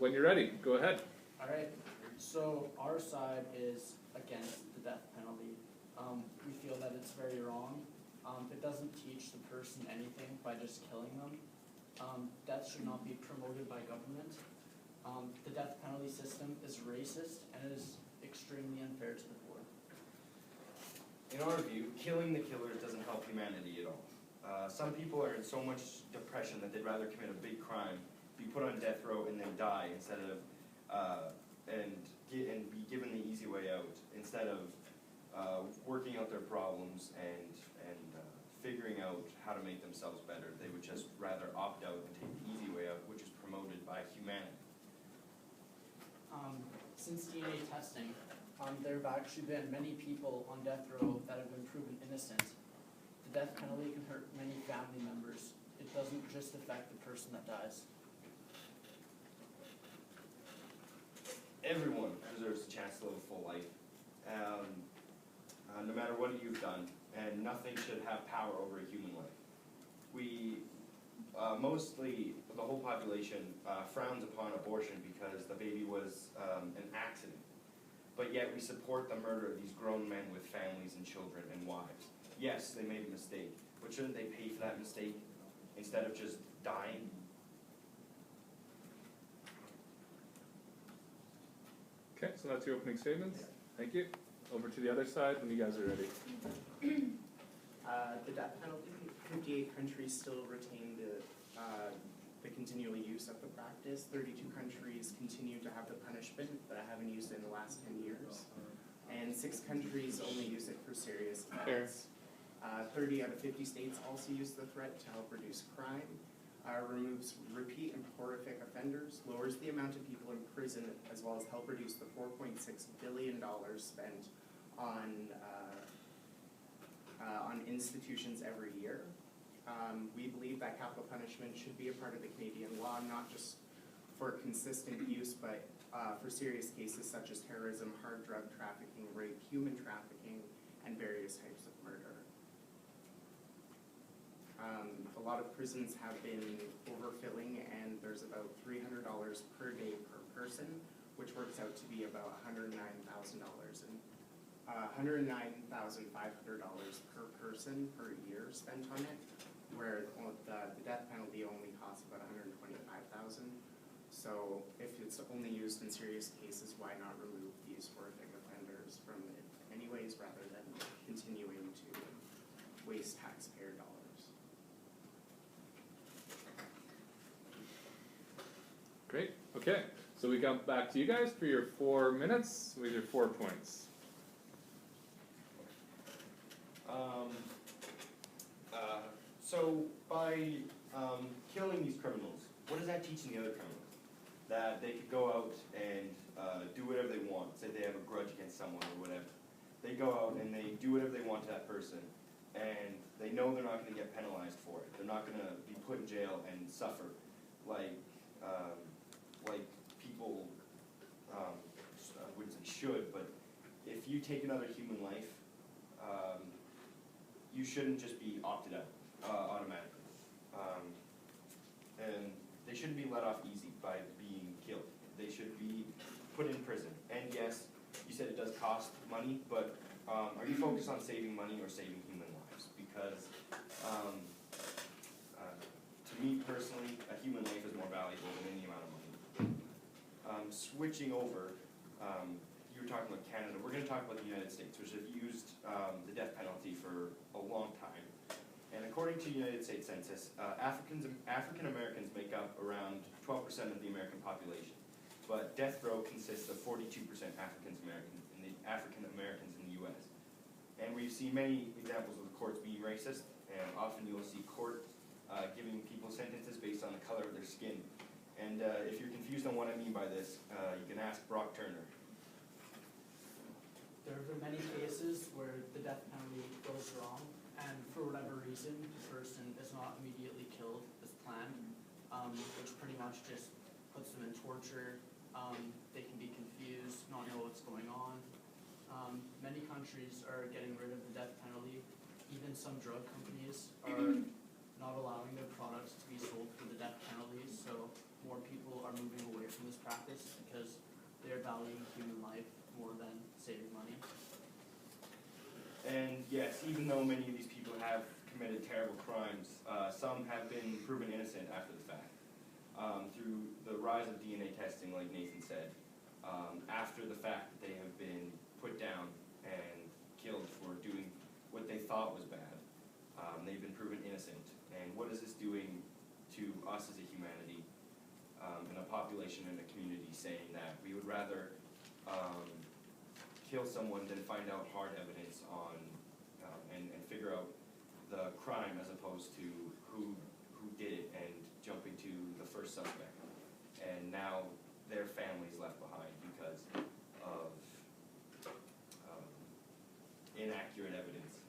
when you're ready, go ahead. All right. So our side is against the death penalty. We feel that it's very wrong. It doesn't teach the person anything by just killing them. Death should not be promoted by government. The death penalty system is racist and it is extremely unfair to the poor. In our view, killing the killers doesn't help humanity at all. Some people are in so much depression that they'd rather commit a big crime, be put on death row, and then die instead of and be given the easy way out instead of working out their problems and figuring out how to make themselves better. They would just rather opt out and take the easy way out, which is promoted by humanity. Since DNA testing, there have actually been many people on death row that have been proven innocent. The death penalty can hurt many family members. It doesn't just affect the person that dies. Everyone deserves a chance to live a full life, no matter what you've done, and nothing should have power over a human life. We, mostly, the whole population frowns upon abortion because the baby was an accident, but yet we support the murder of these grown men with families and children and wives. Yes, they made a mistake, but shouldn't they pay for that mistake instead of just dying? Okay, so that's your opening statements. Thank you. Over to the other side when you guys are ready. The death penalty, 58 countries still retain the continual use of the practice. 32 countries continue to have the punishment, but haven't used it in the last 10 years. And 6 countries only use it for serious threats. 30 out of 50 states also use the threat to help reduce crime, removes repeat and horrific offenders, lowers the amount of people in prison, as well as help reduce the $4.6 billion spent on institutions every year. We believe that capital punishment should be a part of the Canadian law, not just for consistent use, but for serious cases such as terrorism, hard drug trafficking, rape, human trafficking, and various types of murder. A lot of prisons have been overfilling, and there's about $300 per day per person, which works out to be about $109,000 and $109,500 per person per year spent on it, where the death penalty only costs about $125,000. So if it's only used in serious cases, why not remove these horrific offenders from it anyways, rather than continuing to waste taxpayer dollars? Great. Okay. So we come back to you guys for your 4 minutes with your 4 points. So by killing these criminals, what is that teaching the other criminals? That they could go out and do whatever they want. Say they have a grudge against someone or whatever. They go out and they do whatever they want to that person, and they know they're not going to get penalized for it. They're not going to be put in jail and suffer like people, I wouldn't say should, but if you take another human life, you shouldn't just be opted out automatically. And they shouldn't be let off easy by being killed. They should be put in prison. And yes, you said it does cost money, but are you focused on saving money or saving human lives? Because to me personally, a human life is more valuable than any amount of money. Switching over, you were talking about Canada. We're going to talk about the United States, which have used the death penalty for a long time. And according to the United States Census, African Americans make up around 12% of the American population. But death row consists of 42% African Americans in the U.S. And we've seen many examples of the courts being racist, and often you'll see court giving people sentences based on the color of their skin. And if you're confused on what I mean by this, you can ask Brock Turner. There have been many cases where the death penalty goes wrong, and for whatever reason, the person is not immediately killed as planned, which pretty much just puts them in torture. They can be confused, not know what's going on. Many countries are getting rid of the death penalty. Even some drug companies are not allowing their products to be sold for the death penalty, so more people are moving away from this practice because they're valuing human life more than saving money. And yes, even though many of these people have committed terrible crimes, some have been proven innocent after the fact. Through the rise of DNA testing, like Nathan said, after the fact that they have been put down and killed for doing what they thought was bad, they've been proven innocent. And what is this doing to us as a humanity, and a population and a community, saying that we would rather kill someone than find out hard evidence on and figure out the crime as opposed to who did it and jumping to the first suspect. And now their family's left behind because of inaccurate evidence.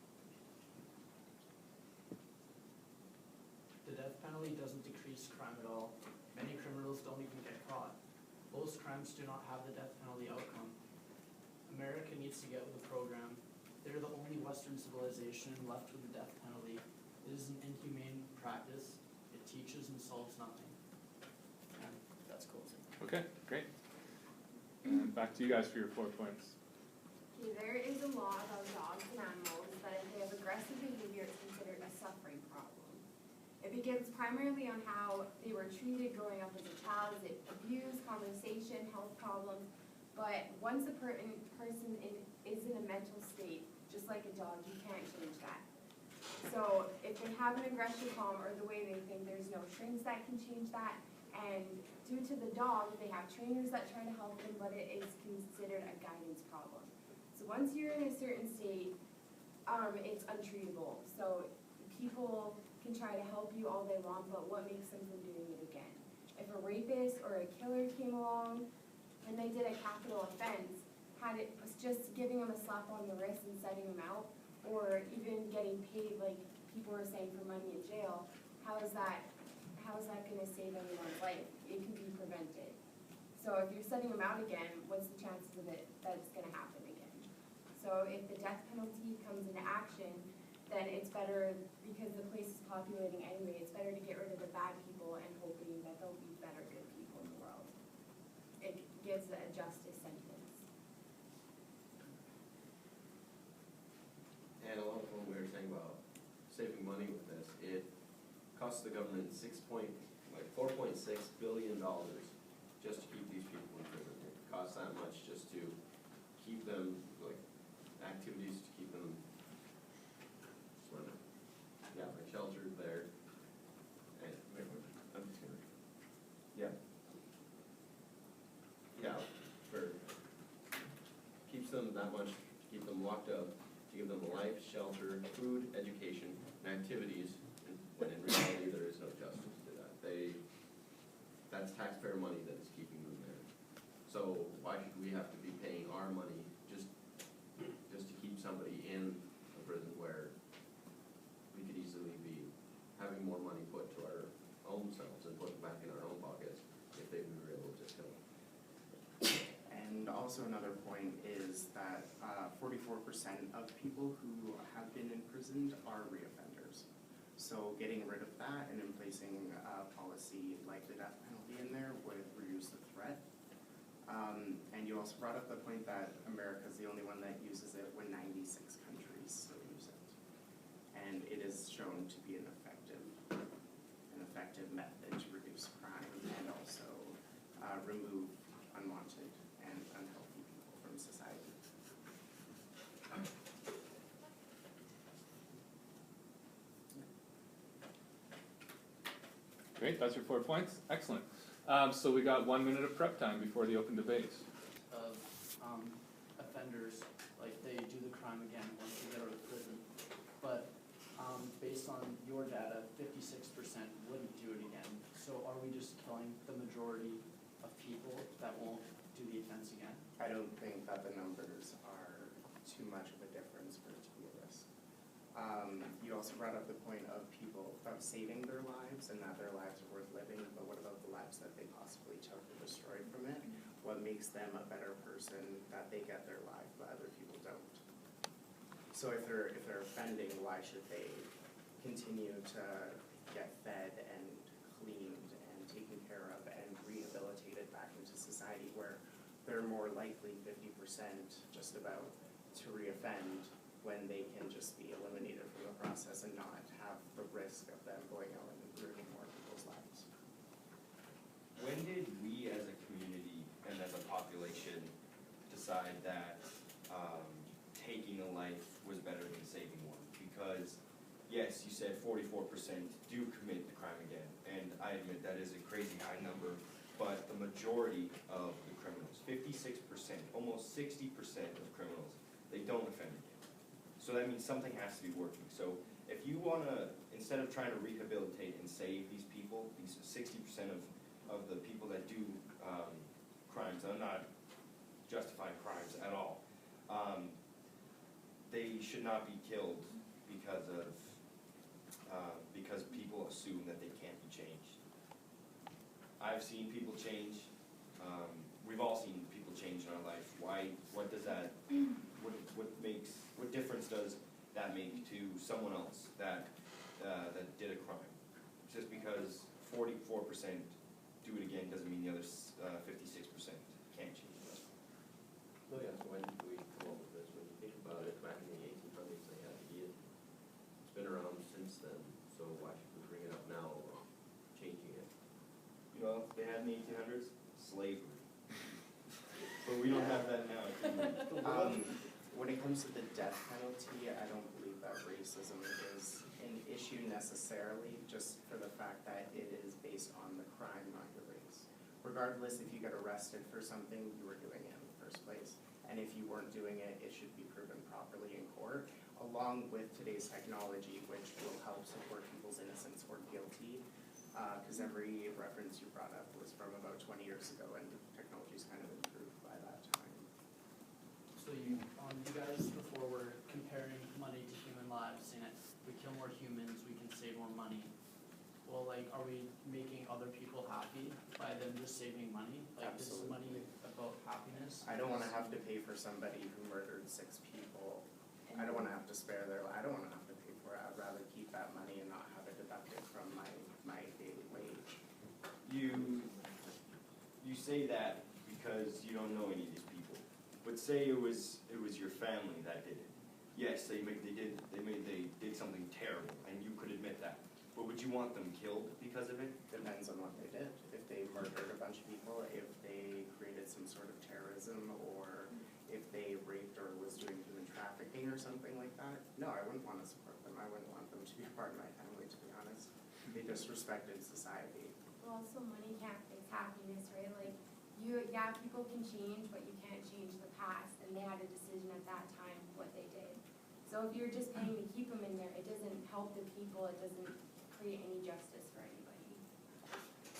The death penalty doesn't decrease crime at all. Many criminals don't even get caught. Most crimes do not have the death penalty outcome. America needs to get with the program. They're the only Western civilization left with the death penalty. It is an inhumane practice. It teaches and solves nothing. And that's closing. Okay, great. And back to you guys for your 4 points. Okay, there is a law about dogs and animals that if they have aggressive behavior, it's considered a suffering problem. It begins primarily on how they were treated growing up as a child. Is it abuse, conversation, health problems? But once a person is in a mental state, just like a dog, you can't change that. So if they have an aggression problem or the way they think, there's no trainers that can change that. And due to the dog, they have trainers that try to help them, but it is considered a guidance problem. So once you're in a certain state, it's untreatable. So people can try to help you all day long, but what makes them from doing it again? If a rapist or a killer came along and they did a capital offense, had it was just giving them a slap on the wrist and setting them out, or even getting paid like people were saying for money in jail, how is that going to save anyone's life? It can be prevented. So if you're setting them out again, what's the chances of it that it's going to happen again? So if the death penalty comes into action, then it's better, because the place is populating anyway, it's better to get rid of the bad people and hoping that there'll be better good people in the world. It gives a justice sentence. And along with what we were saying about saving money with this, it costs the government $4.6 billion just to keep these people in prison. It costs that much just to keep them, like, activities to keep them, like sheltered there. And I'm just gonna, keeps them that much, to keep them locked up, to give them life, shelter, food, education, and activities, when in reality there is no justice to that. That's taxpayer money that is keeping them there. So why should we have to be paying our money just to keep somebody in a prison where we could easily be having more money put to our own selves and put it back in our own pockets if we were able to just kill them? And also another point is that 44% of people who have been imprisoned are reoffenders. So getting rid of that and in placing a policy like the death penalty in there would reduce the threat. And you also brought up the point that America is the only one that uses it when 96 countries still use it. And it is shown to be an effective method to reduce crime and also remove unwanted and unhealthy people from society. Great, that's your 4 points. Excellent. So we got 1 minute of prep time before the open debate. Of offenders, like they do the crime again once they get out of prison. But based on your data, 56% wouldn't do it again. So are we just killing the majority of people that won't do the offense again? I don't think that the numbers are too much of a difference for it to be a risk. You also brought up the point of people of saving their lives and that their lives are worth living, but what about the lives that they possibly took or destroyed from it? What makes them a better person that they get their life but other people don't? So if they're offending, why should they continue to get fed and cleaned and taken care of and rehabilitated back into society? they're more likely 50% just about to reoffend when they can just be eliminated from the process and not have the risk of them going out and ruining more people's lives. When did we as a community and as a population decide that taking a life was better than saving one? Because yes, you said 44% do commit the crime again, and I admit that is a crazy high number, but the majority of the criminals, 56%, almost 60% of criminals, they don't offend again. So that means something has to be working. So if you wanna, instead of trying to rehabilitate and save these people, these 60% of the people that do crimes, I'm not justifying crimes at all, they should not be killed because people assume that they can't be changed. I've seen people change. We've all seen people change in our life. Why? What does that? What difference does that make to someone else that did a crime? Just because 44% do it again doesn't mean the other 56% can't change. Well, yeah, so when did we come up with this? When you think about it, back in the 1800s, they had the idea. It's been around since then, so why should we bring it up now about changing it? You know, they had in the 1800s slavery, but we don't have that now. When it comes to the death penalty, I don't believe that racism is an issue necessarily, just for the fact that it is based on the crime, not your race. Regardless, if you get arrested for something, you were doing it in the first place. And if you weren't doing it, it should be proven properly in court, along with today's technology, which will help support people's innocence or guilty. Because every reference you brought up was from about 20 years ago, and technology's kind of improved by that time. So you guys before were comparing money to human lives, saying that we kill more humans, we can save more money. Well, like, are we making other people happy by them just saving money? Like, Absolutely. is money about happiness? I don't want to have to pay for somebody who murdered 6 people. I don't want to have to spare their, I don't want to have to pay for it. I'd rather keep that money and not have it deducted from my daily wage. You say that because you don't know any of these people. But say it was your family that did it. Yes, they did something terrible, and you could admit that. But would you want them killed because of it? Depends on what they did. If they murdered a bunch of people, if they created some sort of terrorism, or if they raped or was doing human trafficking or something like that, no, I wouldn't want to support them. I wouldn't want them to be a part of my family, to be honest. They disrespected society. Well, also money can't fix happiness, right? Like, people can change, but you can't change the past, and they had a decision at that time what they did. So if you're just paying to keep them in there, it doesn't help the people, it doesn't create any justice for anybody.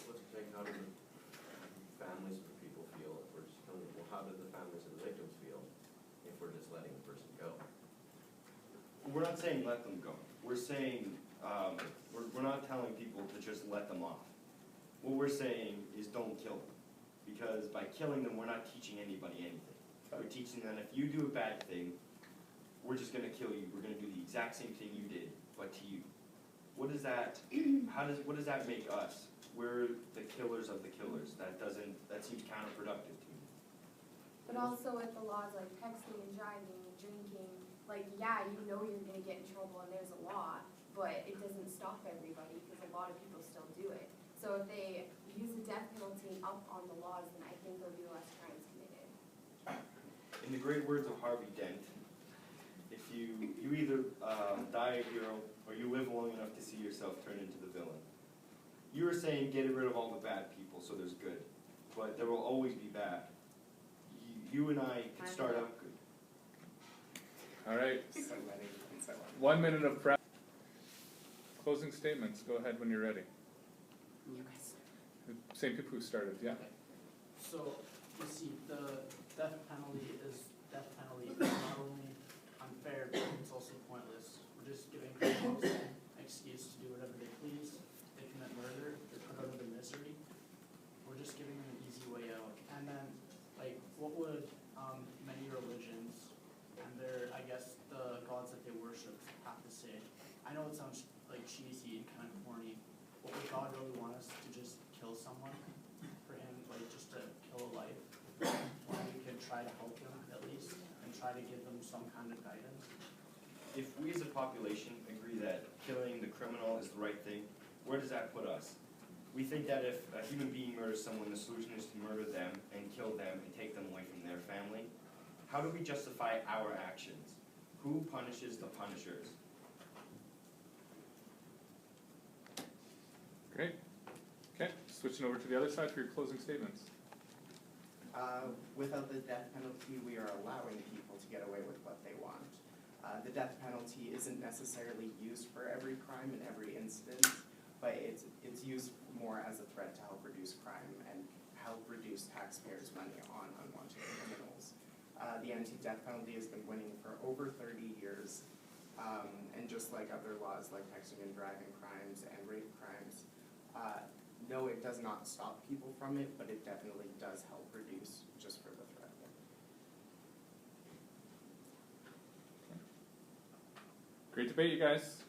Let's think, how do the families of the people feel if we're just killing them? Well, how do the families of the victims feel if we're just letting the person go? We're not saying let them go. We're saying, we're not telling people to just let them off. What we're saying is don't kill them. Because by killing them, we're not teaching anybody anything. We're teaching them if you do a bad thing, we're just gonna kill you. We're gonna do the exact same thing you did, but to you. What does that, what does that make us? We're the killers of the killers. That seems counterproductive to me. But also with the laws like texting and driving and drinking, like, yeah, you know you're gonna get in trouble and there's a law, but it doesn't stop everybody because a lot of people still do it. So if they use the death penalty up on the laws, then I think there'll be less crimes committed. In the great words of Harvey Dent, if you either die a hero or you live long enough to see yourself turn into the villain. You were saying get rid of all the bad people so there's good, but there will always be bad. You and I can start out good. All right, So many things I want. 1 minute of prep. Closing statements, go ahead when you're ready. Same people who started, yeah. Okay. So, you see, the death penalty is not only unfair, but it's also pointless. We're just giving criminals an excuse to do whatever they please. They commit murder, they're put out of their misery. We're just giving them an easy way out. And then, like, what would many religions and their, I guess, the gods that they worship have to say? I know it sounds like cheesy and kind of corny, but would God really want us to just kill someone for him, like just to kill a life? Why try to help them at least, and try to give them some kind of guidance. If we as a population agree that killing the criminal is the right thing, where does that put us? We think that if a human being murders someone, the solution is to murder them and kill them and take them away from their family. How do we justify our actions? Who punishes the punishers? Great. Okay, switching over to the other side for your closing statements. Without the death penalty, we are allowing people to get away with what they want. The death penalty isn't necessarily used for every crime in every incident, but it's used more as a threat to help reduce crime and help reduce taxpayers' money on unwanted criminals. The anti-death penalty has been winning for over 30 years, and just like other laws like texting and driving crimes and rape crimes, no, it does not stop people from it, but it definitely does help reduce just for the threat. Great debate, you guys.